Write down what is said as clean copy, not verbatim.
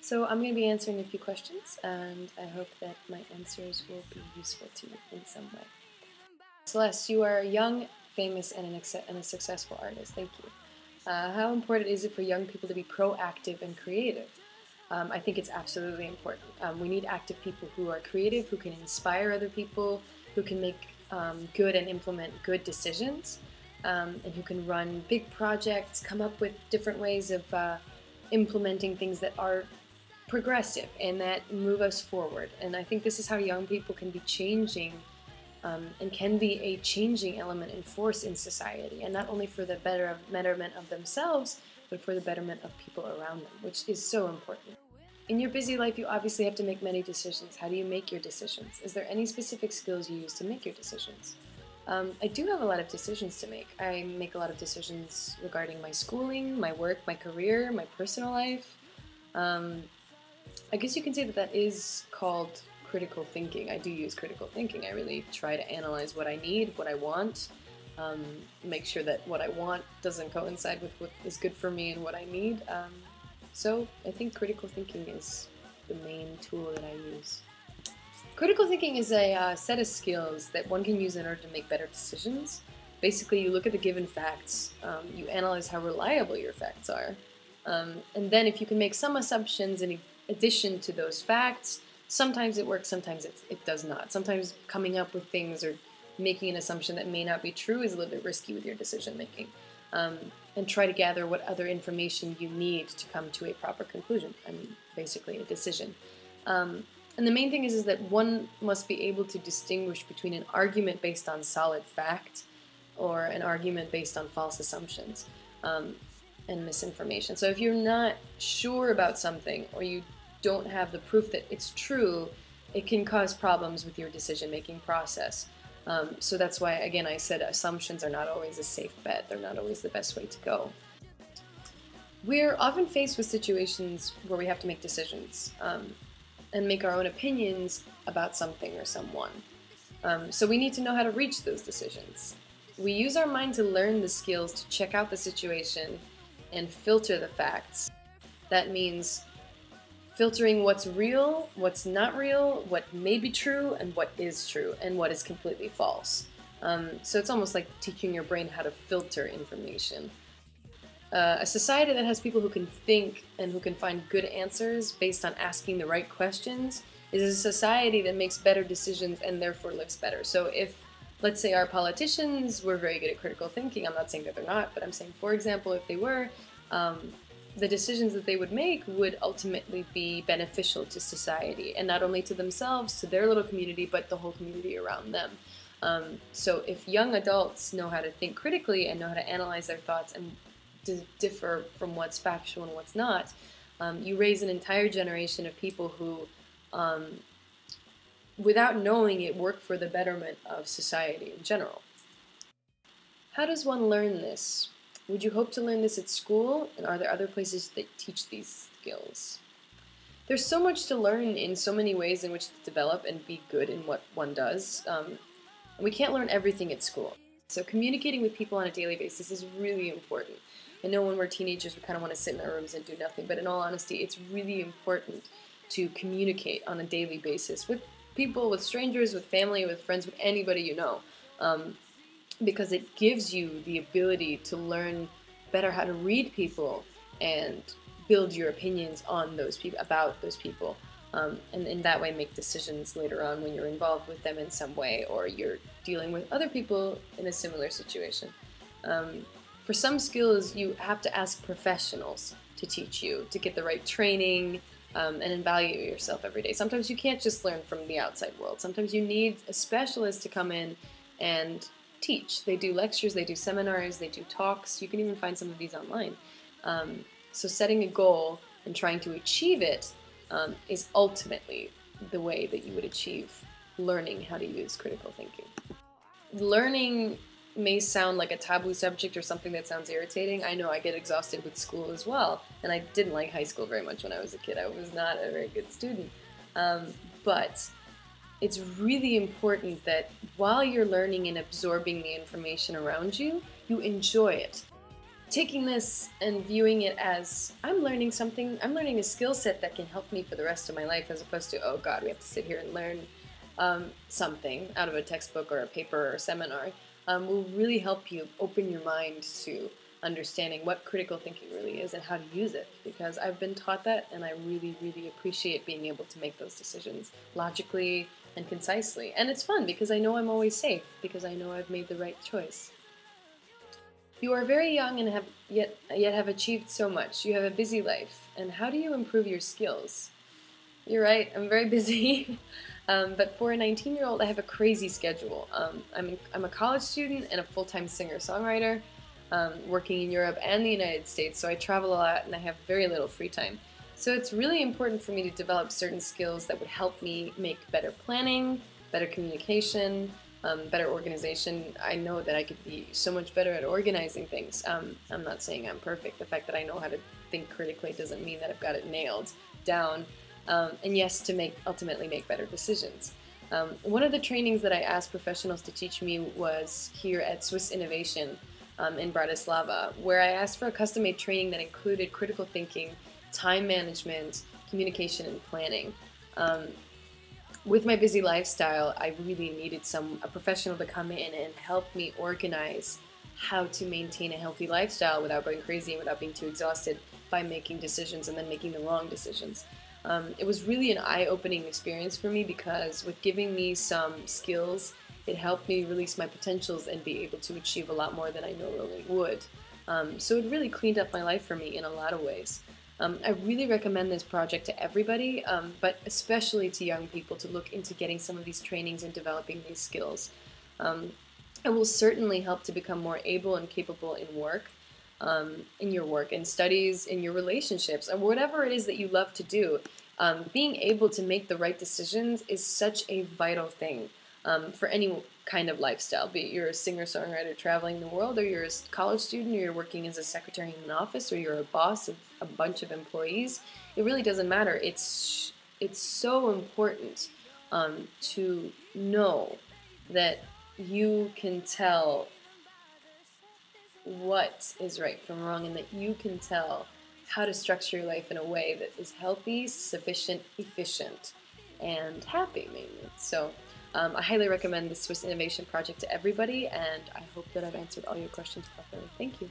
So I'm going to be answering a few questions, and I hope that my answers will be useful to you in some way. Celeste, you are young, famous, and a successful artist. Thank you. How important is it for young people to be proactive and creative? I think it's absolutely important. We need active people who are creative, who can inspire other people, who can make good and implement good decisions, and who can run big projects, come up with different ways of implementing things that are progressive and that move us forward. And I think this is how young people can be changing and can be a changing element and force in society, and not only for the betterment of themselves, but for the betterment of people around them, which is so important. In your busy life, you obviously have to make many decisions. How do you make your decisions? Is there any specific skills you use to make your decisions? I do have a lot of decisions to make. I make a lot of decisions regarding my schooling, my work, my career, my personal life. I guess you can say that that is called critical thinking. I do use critical thinking. I really try to analyze what I need, what I want, make sure that what I want doesn't coincide with what is good for me and what I need. So I think critical thinking is the main tool that I use. Critical thinking is a set of skills that one can use in order to make better decisions. Basically, you look at the given facts, you analyze how reliable your facts are, and then if you can make some assumptions in addition to those facts, sometimes it works, sometimes it does not. Sometimes coming up with things or making an assumption that may not be true is a little bit risky with your decision making. And try to gather what other information you need to come to a proper conclusion. I mean, basically a decision. And the main thing is that one must be able to distinguish between an argument based on solid fact or an argument based on false assumptions and misinformation. So if you're not sure about something or you don't have the proof that it's true, it can cause problems with your decision-making process. So that's why, again, I said assumptions are not always a safe bet. They're not always the best way to go. We're often faced with situations where we have to make decisions and make our own opinions about something or someone. So we need to know how to reach those decisions. We use our mind to learn the skills to check out the situation and filter the facts. That means filtering what's real, what's not real, what may be true, and what is true, and what is completely false. So it's almost like teaching your brain how to filter information. A society that has people who can think and who can find good answers based on asking the right questions is a society that makes better decisions and therefore lives better. So if, let's say, our politicians were very good at critical thinking, I'm not saying that they're not, but I'm saying, for example, if they were, the decisions that they would make would ultimately be beneficial to society, and not only to themselves, to their little community, but the whole community around them. So if young adults know how to think critically and know how to analyze their thoughts and differ from what's factual and what's not, you raise an entire generation of people who, without knowing it, work for the betterment of society in general. How does one learn this? Would you hope to learn this at school, and are there other places that teach these skills? There's so much to learn in so many ways in which to develop and be good in what one does. And we can't learn everything at school. So communicating with people on a daily basis is really important. I know when we're teenagers we kind of want to sit in our rooms and do nothing, but in all honesty it's really important to communicate on a daily basis with people, with strangers, with family, with friends, with anybody you know. Because it gives you the ability to learn better how to read people and build your opinions on those people, about those people, and in that way make decisions later on when you're involved with them in some way or you're dealing with other people in a similar situation. For some skills you have to ask professionals to teach you, to get the right training and evaluate yourself every day. Sometimes you can't just learn from the outside world. Sometimes you need a specialist to come in and teach. They do lectures, they do seminars, they do talks. You can even find some of these online. So setting a goal and trying to achieve it is ultimately the way that you would achieve learning how to use critical thinking. Learning may sound like a taboo subject or something that sounds irritating. I know I get exhausted with school as well, and I didn't like high school very much when I was a kid. I was not a very good student. But it's really important that while you're learning and absorbing the information around you, you enjoy it. taking this and viewing it as I'm learning something, I'm learning a skill set that can help me for the rest of my life, as opposed to, oh God, we have to sit here and learn something out of a textbook or a paper or a seminar, will really help you open your mind to understanding what critical thinking really is and how to use it, because I've been taught that, and I really, really appreciate being able to make those decisions logically and concisely. And it's fun because I know I'm always safe, because I know I've made the right choice. You are very young and have yet have achieved so much. You have a busy life. And how do you improve your skills? You're right, I'm very busy. But for a 19-year-old, I have a crazy schedule. I'm a college student and a full-time singer-songwriter, working in Europe and the United States, so I travel a lot and I have very little free time. So it's really important for me to develop certain skills that would help me make better planning, better communication, better organization. I know that I could be so much better at organizing things. I'm not saying I'm perfect. The fact that I know how to think critically doesn't mean that I've got it nailed down. And yes, to ultimately make better decisions. One of the trainings that I asked professionals to teach me was here at Swiss Innovation in Bratislava, where I asked for a custom-made training that included critical thinking, time management, communication, and planning. With my busy lifestyle, I really needed a professional to come in and help me organize how to maintain a healthy lifestyle without going crazy and without being too exhausted by making decisions and then making the wrong decisions. It was really an eye-opening experience for me, because with giving me some skills, it helped me release my potentials and be able to achieve a lot more than I normally would. So it really cleaned up my life for me in a lot of ways. I really recommend this project to everybody, but especially to young people, to look into getting some of these trainings and developing these skills. It will certainly help to become more able and capable in your work, in studies, in your relationships, or whatever it is that you love to do. Being able to make the right decisions is such a vital thing for any kind of lifestyle, be it you're a singer-songwriter traveling the world, or you're a college student, or you're working as a secretary in an office, or you're a boss of a bunch of employees. It really doesn't matter. It's so important to know that you can tell what is right from wrong, and that you can tell how to structure your life in a way that is healthy, sufficient, efficient, and happy, mainly. So I highly recommend the Swiss Innovation Project to everybody, and I hope that I've answered all your questions properly. Thank you.